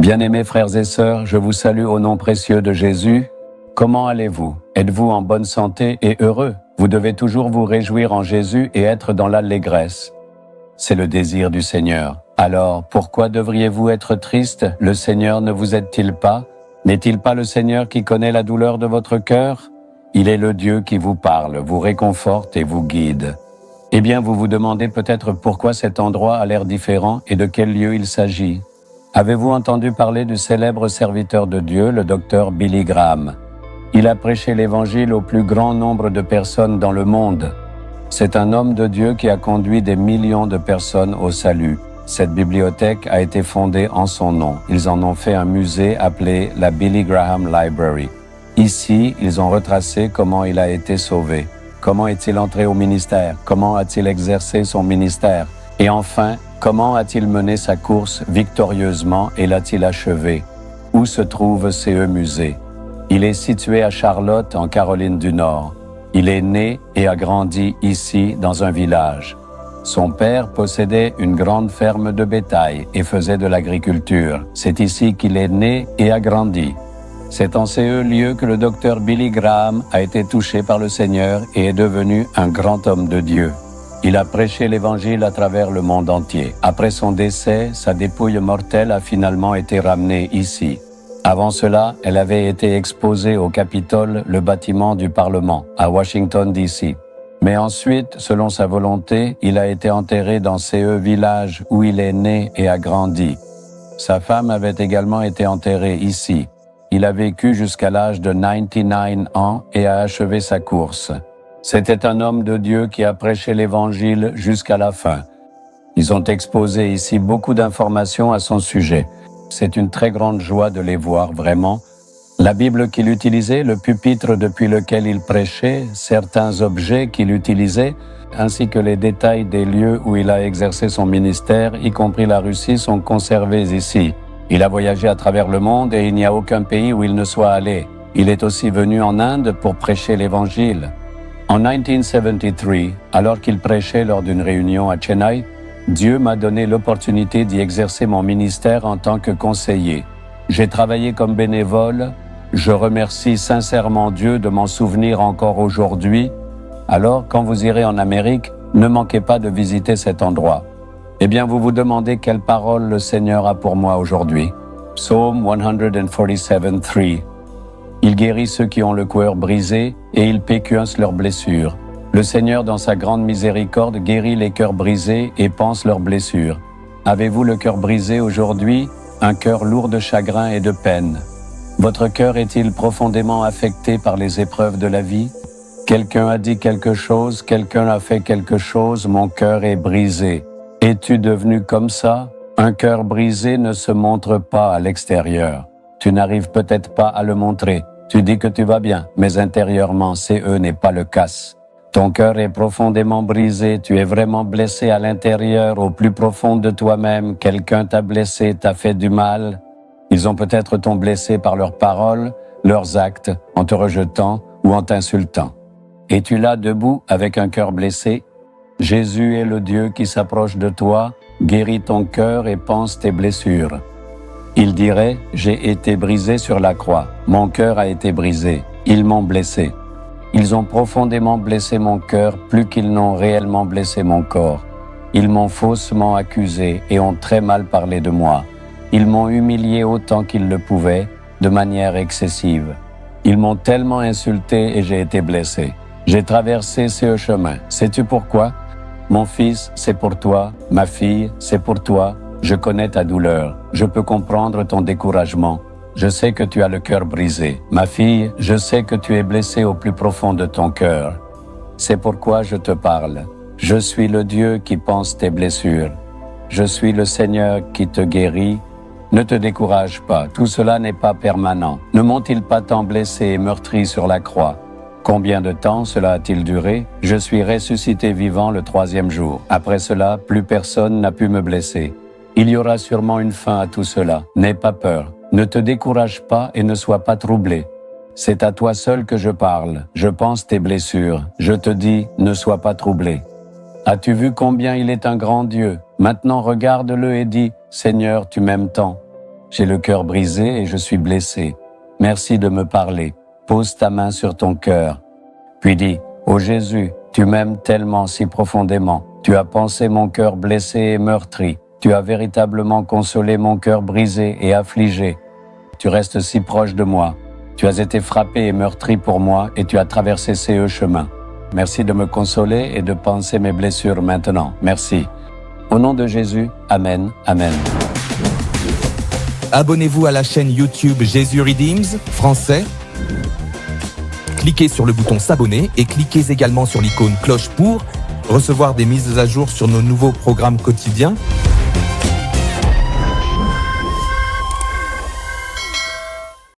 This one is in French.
Bien-aimés frères et sœurs, je vous salue au nom précieux de Jésus. Comment allez-vous? Êtes-vous en bonne santé et heureux? Vous devez toujours vous réjouir en Jésus et être dans l'allégresse. C'est le désir du Seigneur. Alors, pourquoi devriez-vous être triste? Le Seigneur ne vous aide-t-il pas? N'est-il pas le Seigneur qui connaît la douleur de votre cœur? Il est le Dieu qui vous parle, vous réconforte et vous guide. Eh bien, vous vous demandez peut-être pourquoi cet endroit a l'air différent et de quel lieu il s'agit. Avez-vous entendu parler du célèbre serviteur de Dieu, le docteur Billy Graham? Il a prêché l'Évangile au plus grand nombre de personnes dans le monde. C'est un homme de Dieu qui a conduit des millions de personnes au salut. Cette bibliothèque a été fondée en son nom. Ils en ont fait un musée appelé la Billy Graham Library. Ici, ils ont retracé comment il a été sauvé. Comment est-il entré au ministère? Comment a-t-il exercé son ministère? Et enfin, comment a-t-il mené sa course victorieusement et l'a-t-il achevé? Où se trouve CE Musée? Il est situé à Charlotte, en Caroline du Nord. Il est né et a grandi ici, dans un village. Son père possédait une grande ferme de bétail et faisait de l'agriculture. C'est ici qu'il est né et a grandi. C'est en ce lieu que le docteur Billy Graham a été touché par le Seigneur et est devenu un grand homme de Dieu. Il a prêché l'Évangile à travers le monde entier. Après son décès, sa dépouille mortelle a finalement été ramenée ici. Avant cela, elle avait été exposée au Capitole, le bâtiment du Parlement, à Washington, D.C. Mais ensuite, selon sa volonté, il a été enterré dans CE village où il est né et a grandi. Sa femme avait également été enterrée ici. Il a vécu jusqu'à l'âge de 99 ans et a achevé sa course. C'était un homme de Dieu qui a prêché l'Évangile jusqu'à la fin. Ils ont exposé ici beaucoup d'informations à son sujet. C'est une très grande joie de les voir, vraiment. La Bible qu'il utilisait, le pupitre depuis lequel il prêchait, certains objets qu'il utilisait, ainsi que les détails des lieux où il a exercé son ministère, y compris la Russie, sont conservés ici. Il a voyagé à travers le monde et il n'y a aucun pays où il ne soit allé. Il est aussi venu en Inde pour prêcher l'Évangile. En 1973, alors qu'il prêchait lors d'une réunion à Chennai, Dieu m'a donné l'opportunité d'y exercer mon ministère en tant que conseiller. J'ai travaillé comme bénévole. Je remercie sincèrement Dieu de m'en souvenir encore aujourd'hui. Alors, quand vous irez en Amérique, ne manquez pas de visiter cet endroit. Eh bien, vous vous demandez quelle parole le Seigneur a pour moi aujourd'hui. Psaume 147:3. Il guérit ceux qui ont le cœur brisé et il pécuence leurs blessures. Le Seigneur, dans sa grande miséricorde, guérit les cœurs brisés et panse leurs blessures. Avez-vous le cœur brisé aujourd'hui, un cœur lourd de chagrin et de peine? Votre cœur est-il profondément affecté par les épreuves de la vie? Quelqu'un a dit quelque chose, quelqu'un a fait quelque chose, mon cœur est brisé. Es-tu devenu comme ça? Un cœur brisé ne se montre pas à l'extérieur. Tu n'arrives peut-être pas à le montrer. Tu dis que tu vas bien, mais intérieurement, n'est pas le cas. Ton cœur est profondément brisé, tu es vraiment blessé à l'intérieur, au plus profond de toi-même. Quelqu'un t'a blessé, t'a fait du mal. Ils ont peut-être t'ont blessé par leurs paroles, leurs actes, en te rejetant ou en t'insultant. Es-tu là debout avec un cœur blessé? Jésus est le Dieu qui s'approche de toi, guérit ton cœur et panse tes blessures. Il dirait, j'ai été brisé sur la croix, mon cœur a été brisé, ils m'ont blessé. Ils ont profondément blessé mon cœur plus qu'ils n'ont réellement blessé mon corps. Ils m'ont faussement accusé et ont très mal parlé de moi. Ils m'ont humilié autant qu'ils le pouvaient, de manière excessive. Ils m'ont tellement insulté et j'ai été blessé. J'ai traversé ce chemin. Sais-tu pourquoi? Mon fils, c'est pour toi. Ma fille, c'est pour toi. Je connais ta douleur. Je peux comprendre ton découragement. Je sais que tu as le cœur brisé. Ma fille, je sais que tu es blessée au plus profond de ton cœur. C'est pourquoi je te parle. Je suis le Dieu qui panse tes blessures. Je suis le Seigneur qui te guérit. Ne te décourage pas, tout cela n'est pas permanent. Ne m'ont-ils pas tant blessé et meurtri sur la croix? Combien de temps cela a-t-il duré? Je suis ressuscité vivant le 3e jour. Après cela, plus personne n'a pu me blesser. Il y aura sûrement une fin à tout cela. N'aie pas peur. Ne te décourage pas et ne sois pas troublé. C'est à toi seul que je parle. Je pense tes blessures. Je te dis, ne sois pas troublé. As-tu vu combien il est un grand Dieu? Maintenant regarde-le et dis, Seigneur, tu m'aimes tant. j'ai le cœur brisé et je suis blessé. Merci de me parler. Pose ta main sur ton cœur. Puis dis, ô Jésus, tu m'aimes tellement, si profondément. Tu as pansé mon cœur blessé et meurtri. Tu as véritablement consolé mon cœur brisé et affligé. Tu restes si proche de moi. Tu as été frappé et meurtri pour moi et tu as traversé ces chemins. Merci de me consoler et de panser mes blessures maintenant. Merci. Au nom de Jésus, Amen, Amen. Abonnez-vous à la chaîne YouTube Jésus Redeems français. Cliquez sur le bouton s'abonner et cliquez également sur l'icône cloche pour recevoir des mises à jour sur nos nouveaux programmes quotidiens.